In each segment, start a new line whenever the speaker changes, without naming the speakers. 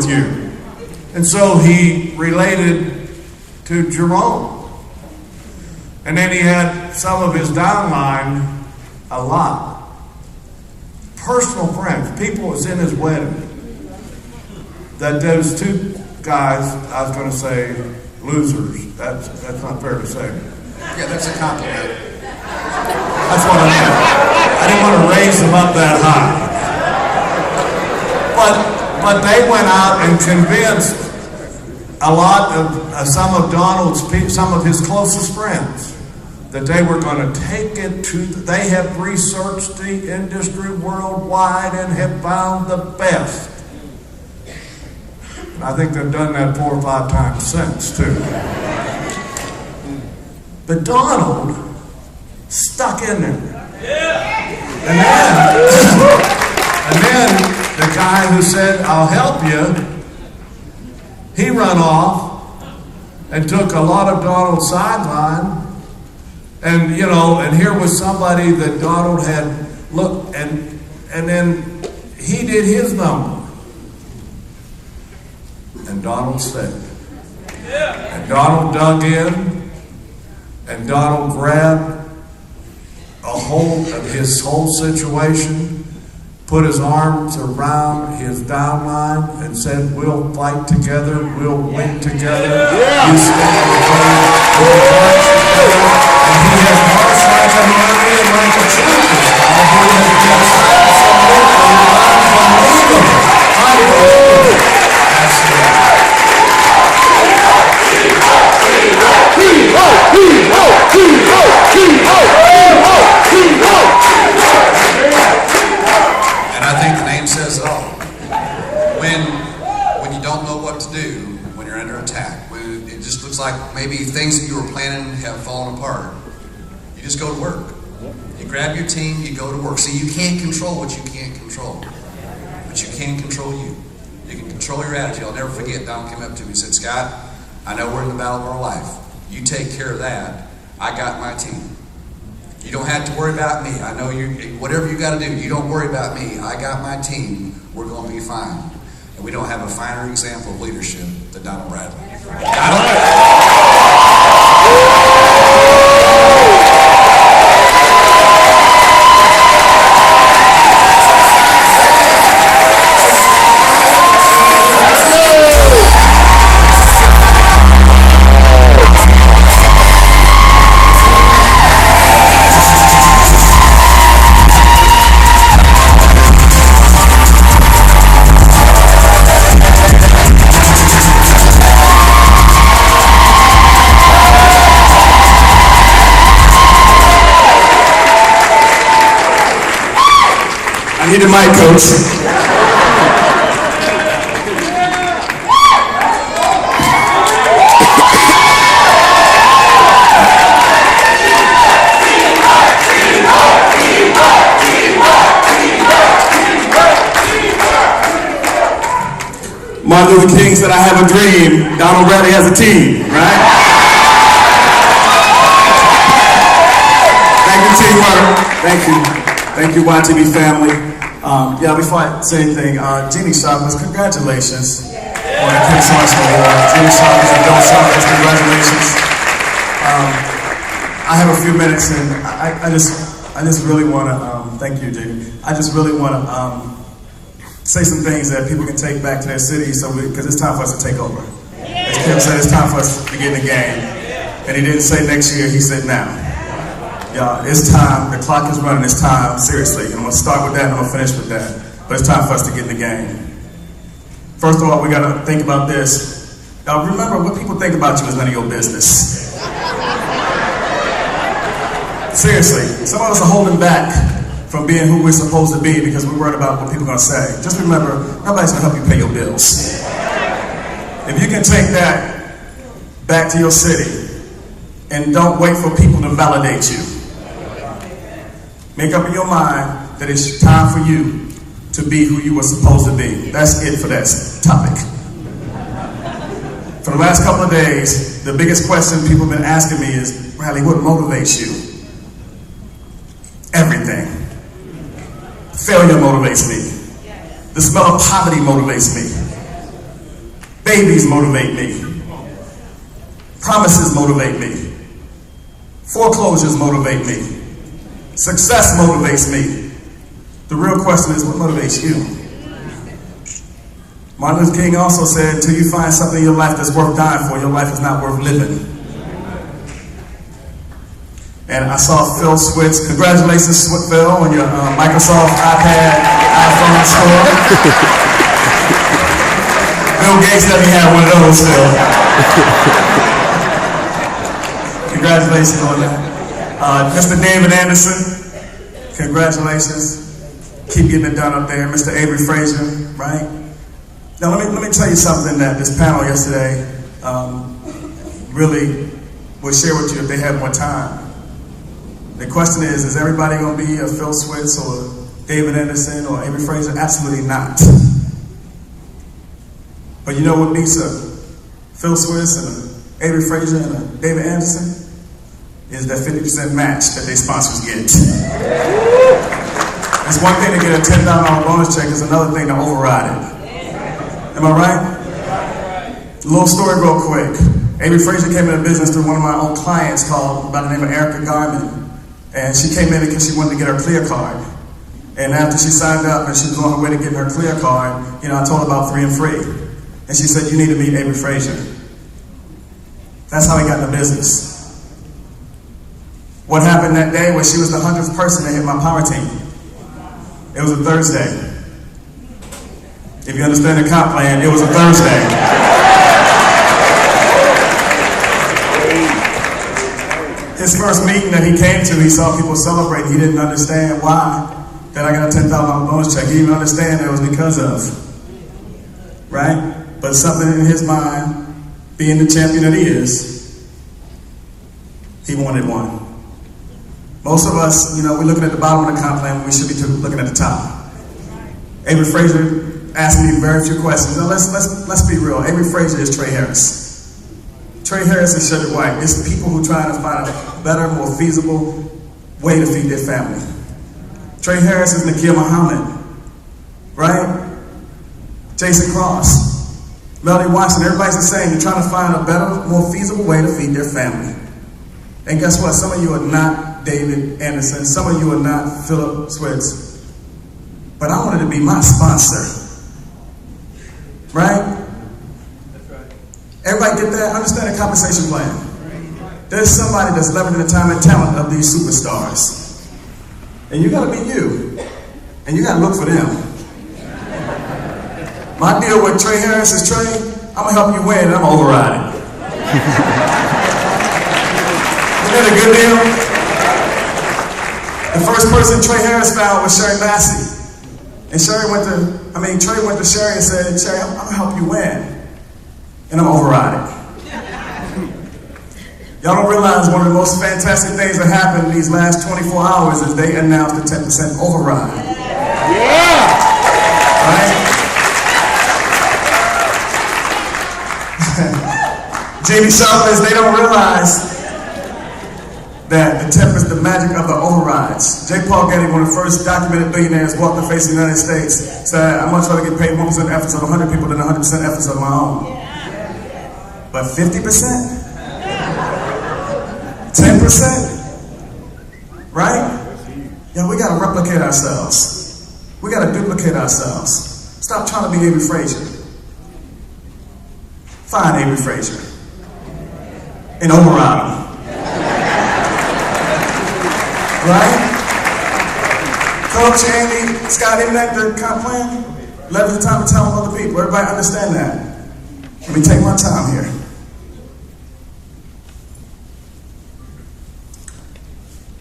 with you. And so he related to Jerome. And then he had some of his downline, a lot. Personal friends, people was in his wedding. That those two guys, I was going to say losers. That's not fair to say.
Yeah, that's a compliment.
That's what I meant. I didn't want to raise them up that high. But they went out and convinced a lot of some of his closest friends that they were going to take it to. They have researched the industry worldwide and have found the best. And I think they've done that 4 or 5 times since too. But Donald stuck in there. And then the guy who said, "I'll help you," he ran off and took a lot of Donald's sideline. And and here was somebody that Donald had looked, and then he did his number. And Donald stayed. And Donald dug in, and Donald grabbed a hold of his whole situation, put his arms around his downline and said, "We'll fight together, we'll win together. You stand together, we'll fight together." And he has marched like an army and like a troop. He has been absolutely unbelievable. That's
And I think the name says it all. When you don't know what to do, when you're under attack, when it just looks like maybe things that you were planning have fallen apart, you just go to work. You grab your team, you go to work. See, you can't control what you can't control, but you can control you. You can control your attitude. I'll never forget, Don came up to me and said, "Scott, I know we're in the battle of our life. You take care of that. I got my team. You don't have to worry about me. I know whatever you got to do, you don't worry about me. I got my team. We're going to be fine." And we don't have a finer example of leadership than Donald Bradley.
I need a mic, Coach. Martin Luther King said, "I have a dream. Donald Bradley has a team," right? Thank you, teamwork. Thank you. Thank you, YTV family. Before I say anything, Jeannie Sharpers, congratulations on the King Sorensen Award. Jeannie Sharpers and Bill Sharpers, congratulations. I have a few minutes, and I just really want to thank you, Jeannie. I just really want to say some things that people can take back to their city, because it's time for us to take over. As Kim said, it's time for us to get in the game. And he didn't say next year, he said now. Y'all, it's time. The clock is running. It's time. Seriously. I'm going to start with that and I'm going to finish with that. But it's time for us to get in the game. First of all, we got to think about this. Y'all, remember, what people think about you is none of your business. Seriously. Some of us are holding back from being who we're supposed to be because we're worried about what people are going to say. Just remember, nobody's going to help you pay your bills. If you can take that back to your city and don't wait for people to validate you. Make up in your mind that it's time for you to be who you were supposed to be. That's it for that topic. For the last couple of days, the biggest question people have been asking me is, Bradley, what motivates you? Everything. Failure motivates me. The smell of poverty motivates me. Babies motivate me. Promises motivate me. Foreclosures motivate me. Success motivates me. The real question is, what motivates you? Martin Luther King also said, until you find something in your life that's worth dying for, your life is not worth living. And I saw Phil Switz. Congratulations, Phil, on your Microsoft iPad, iPhone store. Bill Gates doesn't have one of those still. Congratulations on that. Mr. David Anderson, congratulations. Keep getting it done up there. Mr. Avery Frazier, right? Now let me tell you something that this panel yesterday really will share with you if they have more time. The question is everybody going to be a Phil Switz or David Anderson or Avery Frazier? Absolutely not. But you know what makes a Phil Switz and a Avery Frazier and a David Anderson? Is that 50% match that their sponsors get. It's one thing to get a $10,000 bonus check, it's another thing to override it. Am I right? A little story real quick. Avery Frazier came into business through one of my own clients called by the name of Erica Garman. And she came in because she wanted to get her clear card. And after she signed up and she was on her way to get her clear card, I told her about 3 and Free. And she said, you need to meet Avery Frazier. That's how he got in the business. What happened that day was she was the 100th person to hit my power team. It was a Thursday. If you understand the comp plan, it was a Thursday. His first meeting that he came to, he saw people celebrating. He didn't understand why that I got a $10,000 bonus check. He didn't even understand that it was because of. Right? But something in his mind, being the champion that he is, he wanted one. Most of us, we're looking at the bottom of the comp plan when we should be looking at the top. Avery Frazier asked me very few questions. Now let's be real. Avery Frazier is Trey Harris. Trey Harris is Sugar White. It's people who try to find a better, more feasible way to feed their family. Trey Harris is Nakia Muhammad, right? Jason Cross, Melody Watson. Everybody's the same. They're trying to find a better, more feasible way to feed their family. And guess what? Some of you are not David Anderson. Some of you are not Philip Switz. But I wanted to be my sponsor. Right? That's right. Everybody get that? Understand the compensation plan. There's somebody that's leveraging the time and talent of these superstars. And you gotta be you. And you gotta look for them. My deal with Trey Harris is, Trey, I'm gonna help you win and I'm gonna override it. Isn't that a good deal? The first person Trey Harris found was Sherry Massey. And Trey went to Sherry and said, Sherry, I'm gonna help you win. And I'm gonna override it. Y'all don't realize one of the most fantastic things that happened these last 24 hours is they announced a 10% override. Yeah! Right? Jamie Sharpless, they don't realize that the 10% the magic of the overrides. J. Paul Getty, one of the first documented billionaires, walked the face of the United States, said, I'd much rather get paid 1% efforts of 100 people than 100% efforts of my own. But 50%? 10%? Right? Yeah, we gotta replicate ourselves. We gotta duplicate ourselves. Stop trying to be Avery Frazier. Find Avery Frazier. And override him. Right? Coach, Andy, Scott, isn't that the comp plan? Leverage the time and talent of other people. Everybody understand that. Let me take my time here.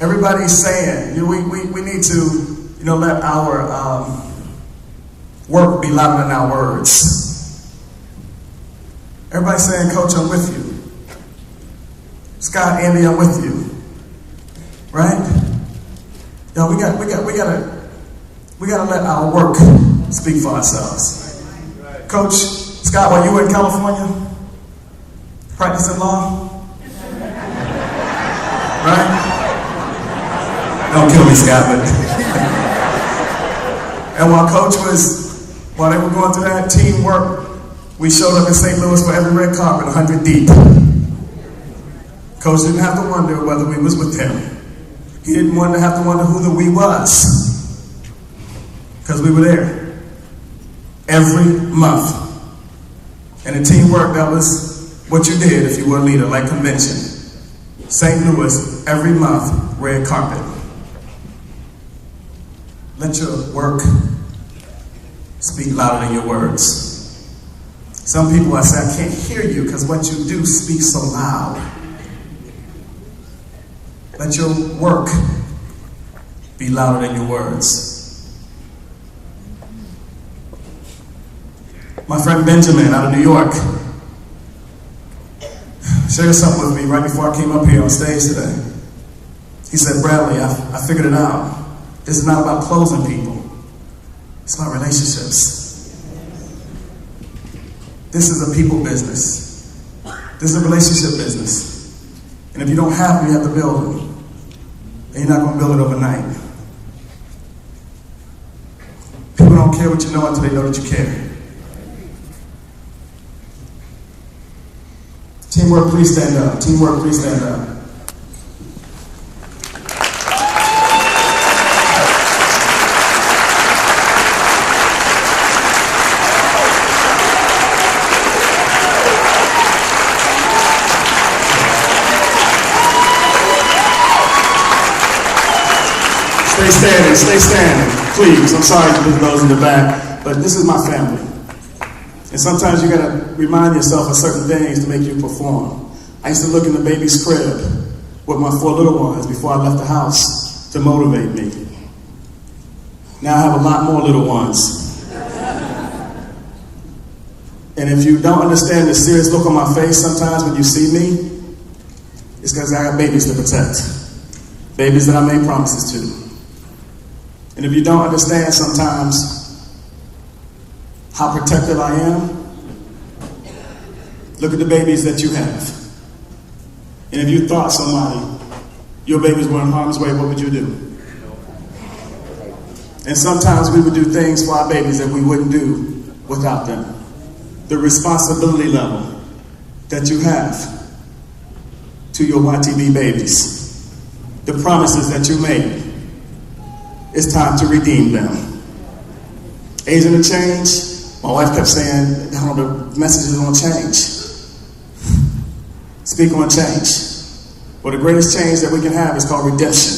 Everybody's saying, we need to, let our work be louder than our words. Everybody's saying, Coach, I'm with you. Scott, Andy, I'm with you. Right? Yo, we gotta let our work speak for ourselves. Coach Scott, while you were in California practicing law, right? Don't kill me, Scott, but and while they were going through that, teamwork We showed up in St. Louis for every red carpet, 100 deep. Coach didn't have to wonder whether we was with him. He didn't want to have to wonder who the we was, because we were there every month. And the teamwork, that was what you did if you were a leader, like convention. St. Louis, every month, red carpet. Let your work speak louder than your words. Some people, I say, I can't hear you because what you do speaks so loud. Let your work be louder than your words. My friend Benjamin out of New York shared something with me right before I came up here on stage today. He said, Bradley, I figured it out. This is not about closing people. It's about relationships. This is a people business. This is a relationship business. And if you don't have them, you have to build them. And you're not going to build it overnight. People don't care what you know until they know that you care. Teamwork, please stand up. Teamwork, please stand up. Stay standing, please. I'm sorry to those in the back, but this is my family. And sometimes you gotta remind yourself of certain things to make you perform. I used to look in the baby's crib with my 4 little ones before I left the house to motivate me. Now I have a lot more little ones. And if you don't understand the serious look on my face sometimes when you see me, it's because I got babies to protect. Babies that I made promises to. And if you don't understand sometimes how protective I am, look at the babies that you have. And if you thought somebody, your babies were in harm's way, what would you do? And sometimes we would do things for our babies that we wouldn't do without them. The responsibility level that you have to your YTB babies, the promises that you made, it's time to redeem them. Agent of change, my wife kept saying, the message is on change. Speak on change. Well, the greatest change that we can have is called redemption.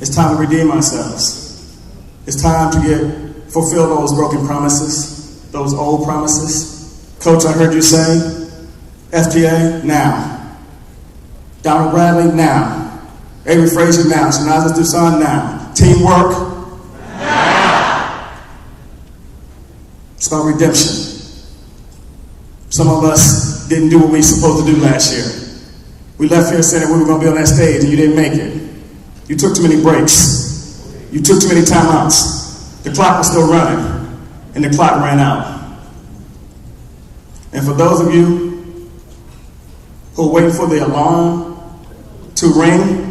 It's time to redeem ourselves. It's time to fulfill those broken promises, those old promises. Coach, I heard you say, FGA, now. Donald Bradley, now. Avery Frazier, now. Shanaza Dusan, now. Teamwork. Now. It's about redemption. Some of us didn't do what we were supposed to do last year. We left here saying we were going to be on that stage and you didn't make it. You took too many breaks. You took too many timeouts. The clock was still running and the clock ran out. And for those of you who are waiting for the alarm to ring,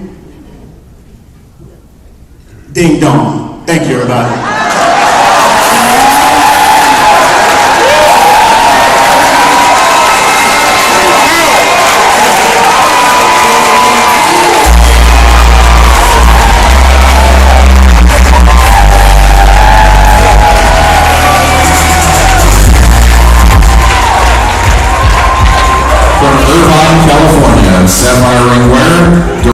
ding dong. Thank you, everybody.
From Irvine, California,